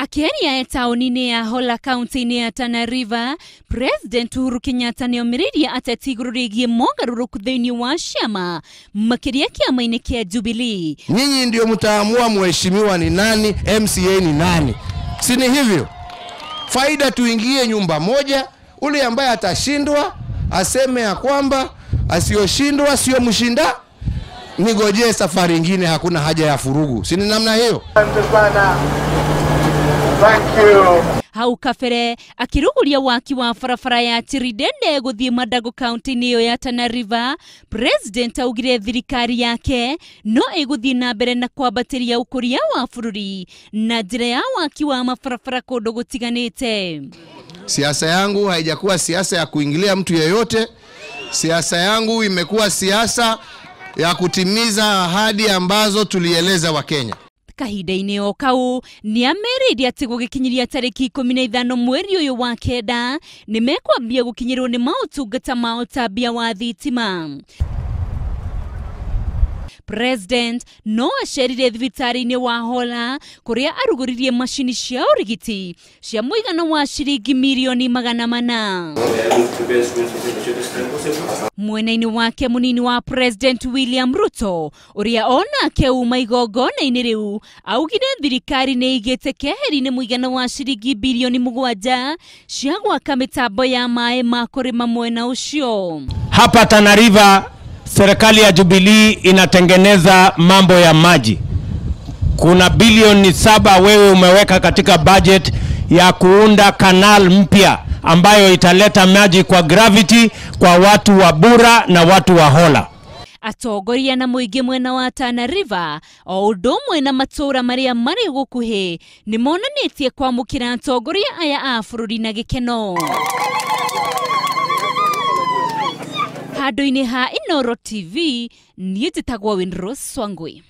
Akiaria taonini ya Hola County ya Tana River, President Uhuru Kenyatta nĩomĩrĩirie ateti igũrũ rĩgiĩ mogarũrũku thĩinĩ wa ciama makĩria kĩama-inĩ kĩa Jubilee. Nyinyi ndio mtaamua mheshimiwa ni nani, MCA ni nani. Si ni hivyo? Faida tuingie nyumba moja, ule ambaye atashindwa aseme ya kwamba asiyoshindwa sio mshinda. Nigojee safari nyingine, hakuna haja ya furugu. Si ni namna hiyo? Thank you. Hau kafere akiruguria waki wa farafara ya Tiridende guthie Madago County niyo ya Tana River, President augire thirikari yake no iguthie na mbere na kwambatiria ukuria wa bururi na njira ya waki wa mafarafara kundu gutiganite. Siasa yangu haijakuwa siasa ya kuingilia mtu yeyote. Siasa yangu imekuwa siasa ya kutimiza ahadi ambazo tulieleza wa Kenya. Kahinda-inĩ o kau nĩameririe atĩ gũgĩkinyiria tarĩki 15 mweri ũyũ wa kenda nĩmekwambia gũkinyĩrwo nĩ maũtungata ma ũtambia wa thitima. President no acerire thibitarĩ-inĩ wa Hola kũrĩa arugũririe macini cia ũrigiti cia mũigana wa ciringi mirioni 400. Mwena-inĩ wake mũnini wa President William Ruto ũrĩa onake uma igongona-inĩ rĩu augire thirikari nĩ igĩte keheri-inĩ mũigana wa ciringi bilioni 7 cia gwaka mĩtambo ya maĩ ma kũrĩma mwena ũcio. Hapa Tana River serikali ya Jubilee inatengeneza mambo ya maji. Kuna bilioni 7 wewe umeweka katika budget ya kuunda kanal mpya ambayo italeta maji kwa gravity kwa watu wa Bura na watu wa Hola. Atongoria na muingi mwena wa Tana River o ũndũ ũmwe na matũra marĩa marĩ gũkuhĩ nĩmonanĩtie kwamũkĩra atongoria aya a bũrũri na gĩkeno. Handũ-inĩ ha Inooro TV niĩ njĩtagwo Winrose Swangui.